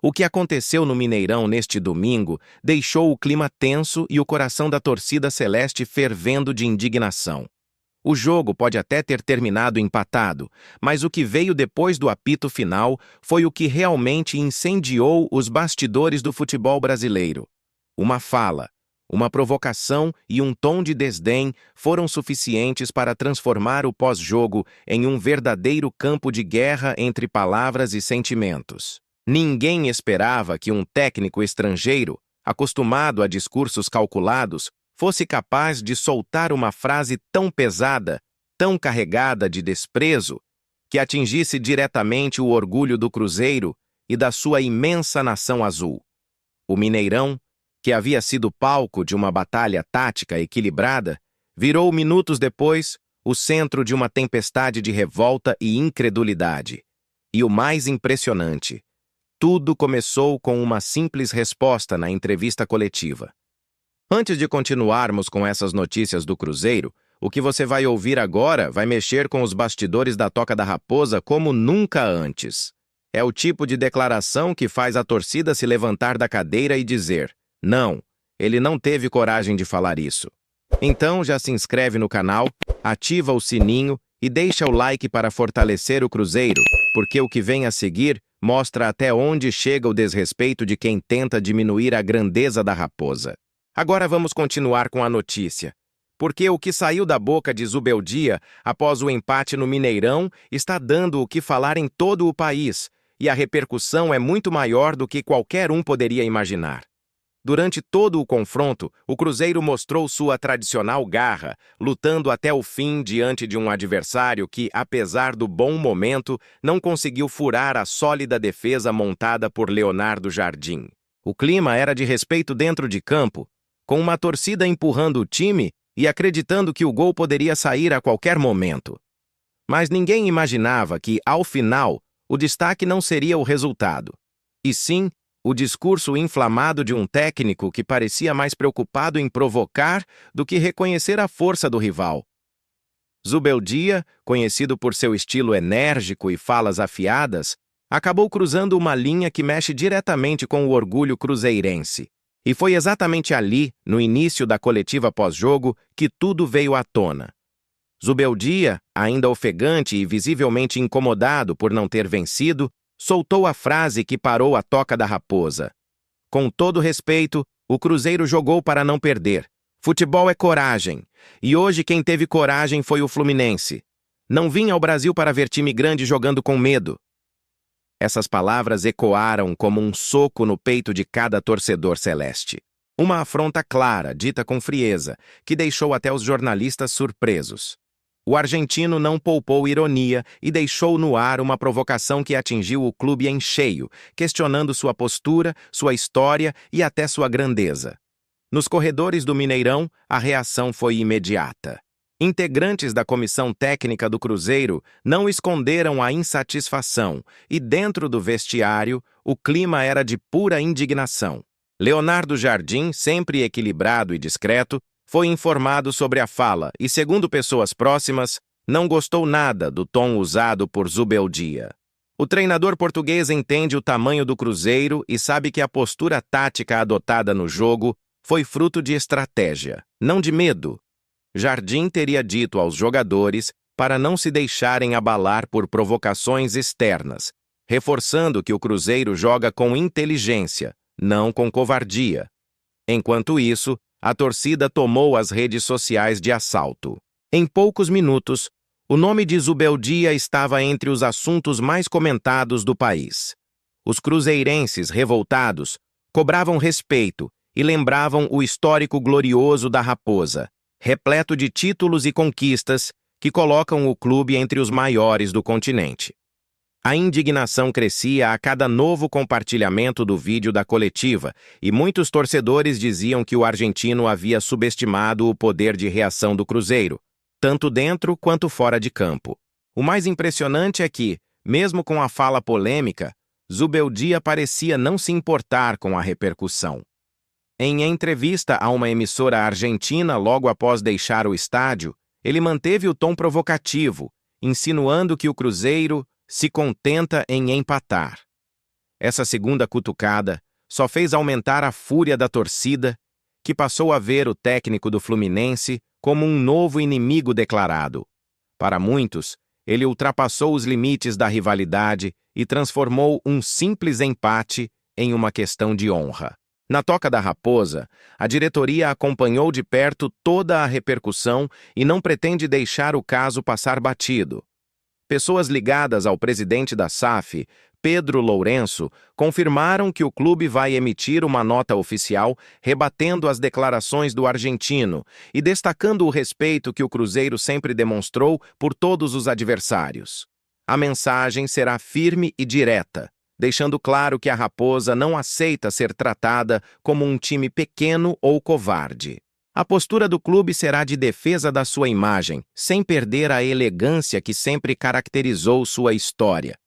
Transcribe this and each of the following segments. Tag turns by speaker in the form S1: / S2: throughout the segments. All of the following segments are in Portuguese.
S1: O que aconteceu no Mineirão neste domingo deixou o clima tenso e o coração da torcida celeste fervendo de indignação. O jogo pode até ter terminado empatado, mas o que veio depois do apito final foi o que realmente incendiou os bastidores do futebol brasileiro. Uma fala, uma provocação e um tom de desdém foram suficientes para transformar o pós-jogo em um verdadeiro campo de guerra entre palavras e sentimentos. Ninguém esperava que um técnico estrangeiro, acostumado a discursos calculados, fosse capaz de soltar uma frase tão pesada, tão carregada de desprezo, que atingisse diretamente o orgulho do Cruzeiro e da sua imensa nação azul. O Mineirão, que havia sido palco de uma batalha tática equilibrada, virou minutos depois o centro de uma tempestade de revolta e incredulidade. E o mais impressionante, tudo começou com uma simples resposta na entrevista coletiva. Antes de continuarmos com essas notícias do Cruzeiro, o que você vai ouvir agora vai mexer com os bastidores da Toca da Raposa como nunca antes. É o tipo de declaração que faz a torcida se levantar da cadeira e dizer: não, ele não teve coragem de falar isso. Então já se inscreve no canal, ativa o sininho e deixa o like para fortalecer o Cruzeiro, porque o que vem a seguir mostra até onde chega o desrespeito de quem tenta diminuir a grandeza da raposa. Agora vamos continuar com a notícia, porque o que saiu da boca de Zubeldia após o empate no Mineirão está dando o que falar em todo o país, e a repercussão é muito maior do que qualquer um poderia imaginar. Durante todo o confronto, o Cruzeiro mostrou sua tradicional garra, lutando até o fim diante de um adversário que, apesar do bom momento, não conseguiu furar a sólida defesa montada por Leonardo Jardim. O clima era de respeito dentro de campo, com uma torcida empurrando o time e acreditando que o gol poderia sair a qualquer momento. Mas ninguém imaginava que, ao final, o destaque não seria o resultado, e sim o discurso inflamado de um técnico que parecia mais preocupado em provocar do que reconhecer a força do rival. Zubeldia, conhecido por seu estilo enérgico e falas afiadas, acabou cruzando uma linha que mexe diretamente com o orgulho cruzeirense. E foi exatamente ali, no início da coletiva pós-jogo, que tudo veio à tona. Zubeldia, ainda ofegante e visivelmente incomodado por não ter vencido, soltou a frase que parou a Toca da Raposa. Com todo respeito, o Cruzeiro jogou para não perder. Futebol é coragem. E hoje quem teve coragem foi o Fluminense. Não vim ao Brasil para ver time grande jogando com medo. Essas palavras ecoaram como um soco no peito de cada torcedor celeste. Uma afronta clara, dita com frieza, que deixou até os jornalistas surpresos. O argentino não poupou ironia e deixou no ar uma provocação que atingiu o clube em cheio, questionando sua postura, sua história e até sua grandeza. Nos corredores do Mineirão, a reação foi imediata. Integrantes da comissão técnica do Cruzeiro não esconderam a insatisfação e, dentro do vestiário, o clima era de pura indignação. Leonardo Jardim, sempre equilibrado e discreto, foi informado sobre a fala e, segundo pessoas próximas, não gostou nada do tom usado por Zubeldia. O treinador português entende o tamanho do Cruzeiro e sabe que a postura tática adotada no jogo foi fruto de estratégia, não de medo. Jardim teria dito aos jogadores para não se deixarem abalar por provocações externas, reforçando que o Cruzeiro joga com inteligência, não com covardia. Enquanto isso, a torcida tomou as redes sociais de assalto. Em poucos minutos, o nome de Zubeldia estava entre os assuntos mais comentados do país. Os cruzeirenses revoltados cobravam respeito e lembravam o histórico glorioso da Raposa, repleto de títulos e conquistas que colocam o clube entre os maiores do continente. A indignação crescia a cada novo compartilhamento do vídeo da coletiva e muitos torcedores diziam que o argentino havia subestimado o poder de reação do Cruzeiro, tanto dentro quanto fora de campo. O mais impressionante é que, mesmo com a fala polêmica, Zubeldia parecia não se importar com a repercussão. Em entrevista a uma emissora argentina logo após deixar o estádio, ele manteve o tom provocativo, insinuando que o Cruzeiro se contenta em empatar. Essa segunda cutucada só fez aumentar a fúria da torcida, que passou a ver o técnico do Fluminense como um novo inimigo declarado. Para muitos, ele ultrapassou os limites da rivalidade e transformou um simples empate em uma questão de honra. Na Toca da Raposa, a diretoria acompanhou de perto toda a repercussão e não pretende deixar o caso passar batido. Pessoas ligadas ao presidente da SAF, Pedro Lourenço, confirmaram que o clube vai emitir uma nota oficial rebatendo as declarações do argentino e destacando o respeito que o Cruzeiro sempre demonstrou por todos os adversários. A mensagem será firme e direta, deixando claro que a Raposa não aceita ser tratada como um time pequeno ou covarde. A postura do clube será de defesa da sua imagem, sem perder a elegância que sempre caracterizou sua história.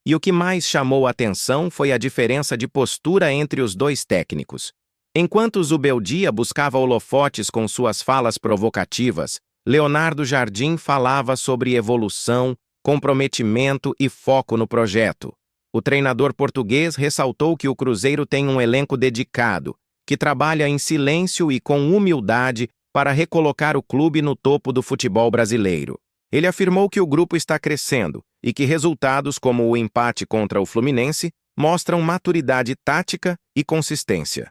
S1: E o que mais chamou a atenção foi a diferença de postura entre os dois técnicos. Enquanto Zubeldia buscava holofotes com suas falas provocativas, Leonardo Jardim falava sobre evolução, comprometimento e foco no projeto. O treinador português ressaltou que o Cruzeiro tem um elenco dedicado, que trabalha em silêncio e com humildade para recolocar o clube no topo do futebol brasileiro. Ele afirmou que o grupo está crescendo e que resultados como o empate contra o Fluminense mostram maturidade tática e consistência.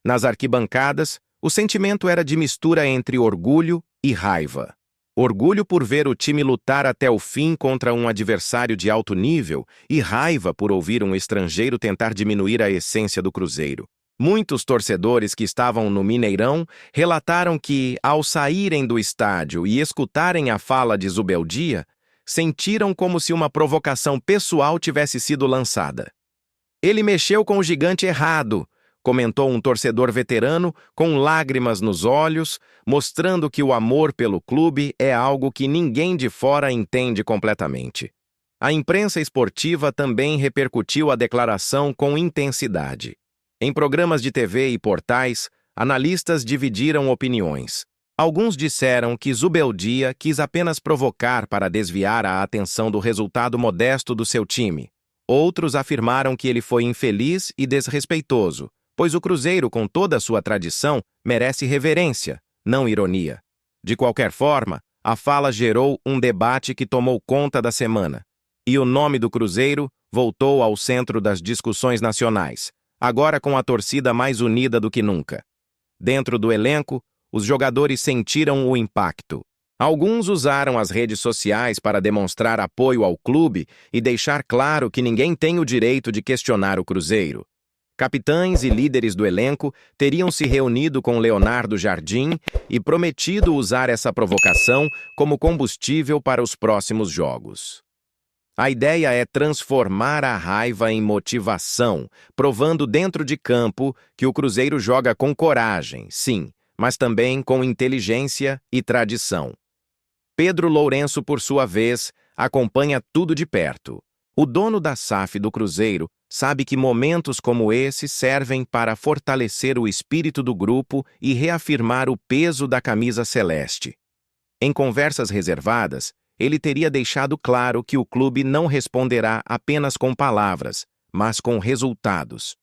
S1: Nas arquibancadas, o sentimento era de mistura entre orgulho e raiva. Orgulho por ver o time lutar até o fim contra um adversário de alto nível e raiva por ouvir um estrangeiro tentar diminuir a essência do Cruzeiro. Muitos torcedores que estavam no Mineirão relataram que, ao saírem do estádio e escutarem a fala de Zubeldia, sentiram como se uma provocação pessoal tivesse sido lançada. "Ele mexeu com o gigante errado", comentou um torcedor veterano com lágrimas nos olhos, mostrando que o amor pelo clube é algo que ninguém de fora entende completamente. A imprensa esportiva também repercutiu a declaração com intensidade. Em programas de TV e portais, analistas dividiram opiniões. Alguns disseram que Zubeldia quis apenas provocar para desviar a atenção do resultado modesto do seu time. Outros afirmaram que ele foi infeliz e desrespeitoso, pois o Cruzeiro, com toda a sua tradição, merece reverência, não ironia. De qualquer forma, a fala gerou um debate que tomou conta da semana. E o nome do Cruzeiro voltou ao centro das discussões nacionais, agora com a torcida mais unida do que nunca. Dentro do elenco, os jogadores sentiram o impacto. Alguns usaram as redes sociais para demonstrar apoio ao clube e deixar claro que ninguém tem o direito de questionar o Cruzeiro. Capitães e líderes do elenco teriam se reunido com Leonardo Jardim e prometido usar essa provocação como combustível para os próximos jogos. A ideia é transformar a raiva em motivação, provando dentro de campo que o Cruzeiro joga com coragem, sim, mas também com inteligência e tradição. Pedro Lourenço, por sua vez, acompanha tudo de perto. O dono da SAF do Cruzeiro sabe que momentos como esse servem para fortalecer o espírito do grupo e reafirmar o peso da camisa celeste. Em conversas reservadas, ele teria deixado claro que o clube não responderá apenas com palavras, mas com resultados.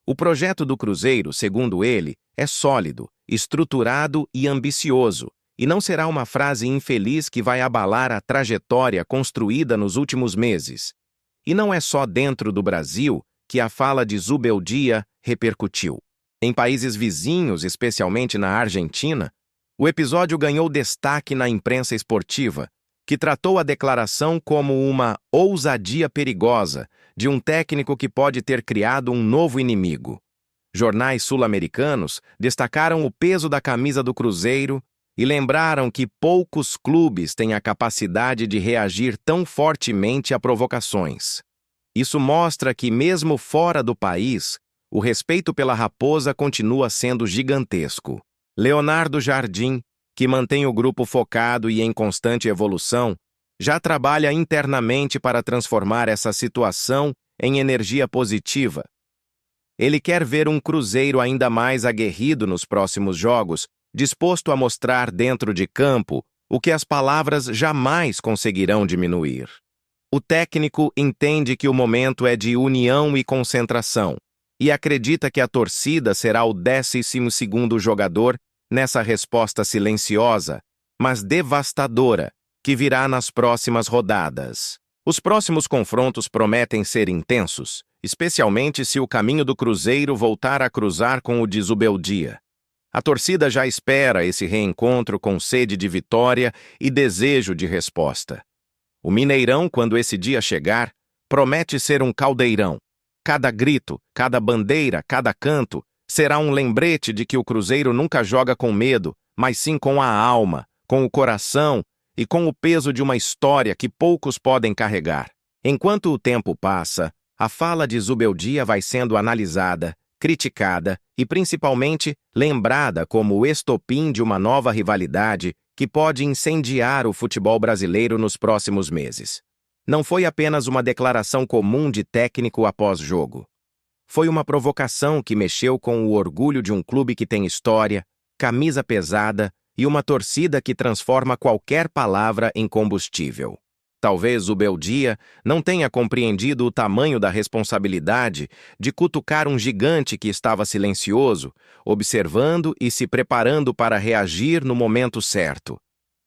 S1: O projeto do Cruzeiro, segundo ele, é sólido, estruturado e ambicioso, e não será uma frase infeliz que vai abalar a trajetória construída nos últimos meses. E não é só dentro do Brasil que a fala de Zubeldia repercutiu. Em países vizinhos, especialmente na Argentina, o episódio ganhou destaque na imprensa esportiva, que tratou a declaração como uma ousadia perigosa de um técnico que pode ter criado um novo inimigo. Jornais sul-americanos destacaram o peso da camisa do Cruzeiro e lembraram que poucos clubes têm a capacidade de reagir tão fortemente a provocações. Isso mostra que, mesmo fora do país, o respeito pela Raposa continua sendo gigantesco. Leonardo Jardim, que mantém o grupo focado e em constante evolução, já trabalha internamente para transformar essa situação em energia positiva. Ele quer ver um Cruzeiro ainda mais aguerrido nos próximos jogos, disposto a mostrar dentro de campo o que as palavras jamais conseguirão diminuir. O técnico entende que o momento é de união e concentração e acredita que a torcida será o 12º jogador nessa resposta silenciosa, mas devastadora, que virá nas próximas rodadas. Os próximos confrontos prometem ser intensos, especialmente se o caminho do Cruzeiro voltar a cruzar com o de Zubeldia. A torcida já espera esse reencontro com sede de vitória e desejo de resposta. O Mineirão, quando esse dia chegar, promete ser um caldeirão. Cada grito, cada bandeira, cada canto será um lembrete de que o Cruzeiro nunca joga com medo, mas sim com a alma, com o coração e com o peso de uma história que poucos podem carregar. Enquanto o tempo passa, a fala de Zubeldia vai sendo analisada, criticada e principalmente lembrada como o estopim de uma nova rivalidade que pode incendiar o futebol brasileiro nos próximos meses. Não foi apenas uma declaração comum de técnico após jogo. Foi uma provocação que mexeu com o orgulho de um clube que tem história, camisa pesada e uma torcida que transforma qualquer palavra em combustível. Talvez o Beldia não tenha compreendido o tamanho da responsabilidade de cutucar um gigante que estava silencioso, observando e se preparando para reagir no momento certo.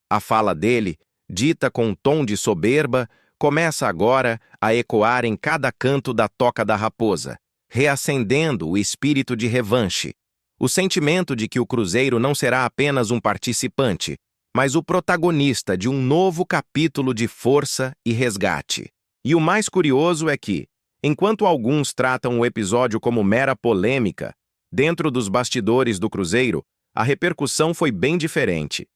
S1: A fala dele, dita com um tom de soberba, começa agora a ecoar em cada canto da Toca da Raposa, reacendendo o espírito de revanche. O sentimento de que o Cruzeiro não será apenas um participante, mas o protagonista de um novo capítulo de força e resgate. E o mais curioso é que, enquanto alguns tratam o episódio como mera polêmica, dentro dos bastidores do Cruzeiro, a repercussão foi bem diferente.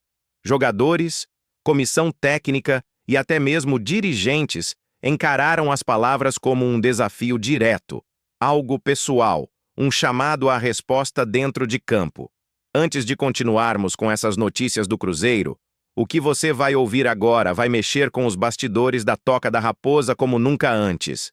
S1: Jogadores, comissão técnica e até mesmo dirigentes encararam as palavras como um desafio direto, algo pessoal, um chamado à resposta dentro de campo. Antes de continuarmos com essas notícias do Cruzeiro, o que você vai ouvir agora vai mexer com os bastidores da Toca da Raposa como nunca antes.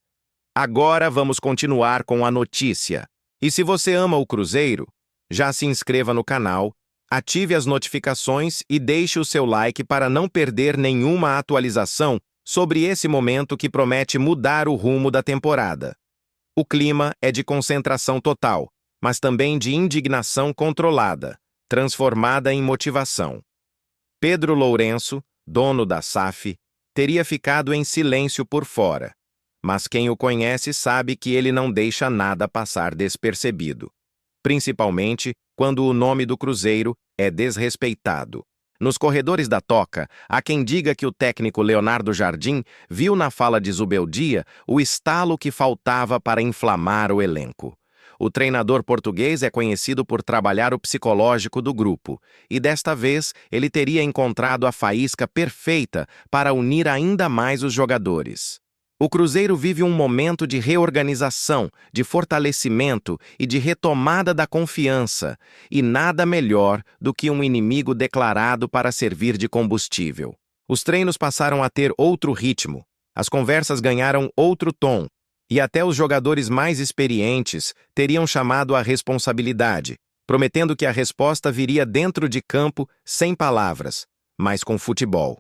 S1: Agora vamos continuar com a notícia. E se você ama o Cruzeiro, já se inscreva no canal, ative as notificações e deixe o seu like para não perder nenhuma atualização sobre esse momento que promete mudar o rumo da temporada. O clima é de concentração total, mas também de indignação controlada, transformada em motivação. Pedro Lourenço, dono da SAF, teria ficado em silêncio por fora, mas quem o conhece sabe que ele não deixa nada passar despercebido, principalmente quando o nome do Cruzeiro é desrespeitado. Nos corredores da Toca, há quem diga que o técnico Leonardo Jardim viu na fala de Zubeldia o estalo que faltava para inflamar o elenco. O treinador português é conhecido por trabalhar o psicológico do grupo, e desta vez ele teria encontrado a faísca perfeita para unir ainda mais os jogadores. O Cruzeiro vive um momento de reorganização, de fortalecimento e de retomada da confiança, e nada melhor do que um inimigo declarado para servir de combustível. Os treinos passaram a ter outro ritmo, as conversas ganharam outro tom, e até os jogadores mais experientes teriam chamado a responsabilidade, prometendo que a resposta viria dentro de campo sem palavras, mas com futebol.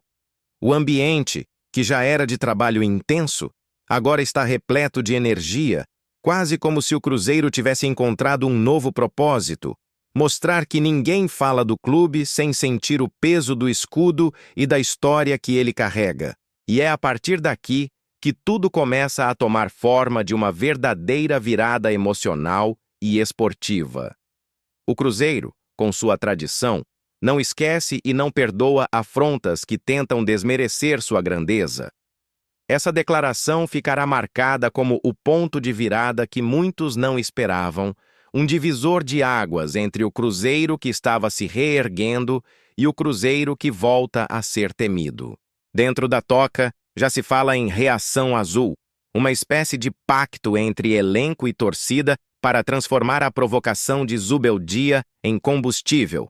S1: O ambiente, que já era de trabalho intenso, agora está repleto de energia, quase como se o Cruzeiro tivesse encontrado um novo propósito: mostrar que ninguém fala do clube sem sentir o peso do escudo e da história que ele carrega. E é a partir daqui que tudo começa a tomar forma de uma verdadeira virada emocional e esportiva. O Cruzeiro, com sua tradição, não esquece e não perdoa afrontas que tentam desmerecer sua grandeza. Essa declaração ficará marcada como o ponto de virada que muitos não esperavam, um divisor de águas entre o Cruzeiro que estava se reerguendo e o Cruzeiro que volta a ser temido. Dentro da Toca, já se fala em reação azul, uma espécie de pacto entre elenco e torcida para transformar a provocação de Zubeldia em combustível.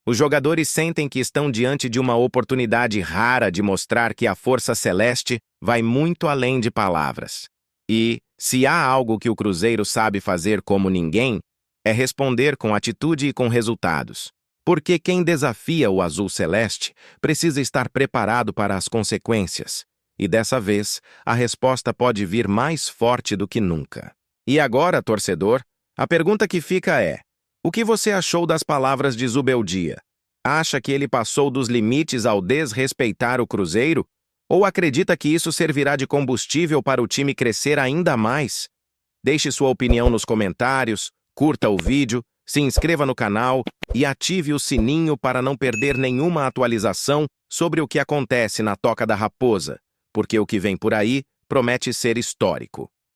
S1: Os jogadores sentem que estão diante de uma oportunidade rara de mostrar que a força celeste vai muito além de palavras. E, se há algo que o Cruzeiro sabe fazer como ninguém, é responder com atitude e com resultados. Porque quem desafia o azul celeste precisa estar preparado para as consequências. E dessa vez, a resposta pode vir mais forte do que nunca. E agora, torcedor, a pergunta que fica é: o que você achou das palavras de Zubeldia? Acha que ele passou dos limites ao desrespeitar o Cruzeiro? Ou acredita que isso servirá de combustível para o time crescer ainda mais? Deixe sua opinião nos comentários, curta o vídeo, se inscreva no canal e ative o sininho para não perder nenhuma atualização sobre o que acontece na Toca da Raposa, porque o que vem por aí promete ser histórico.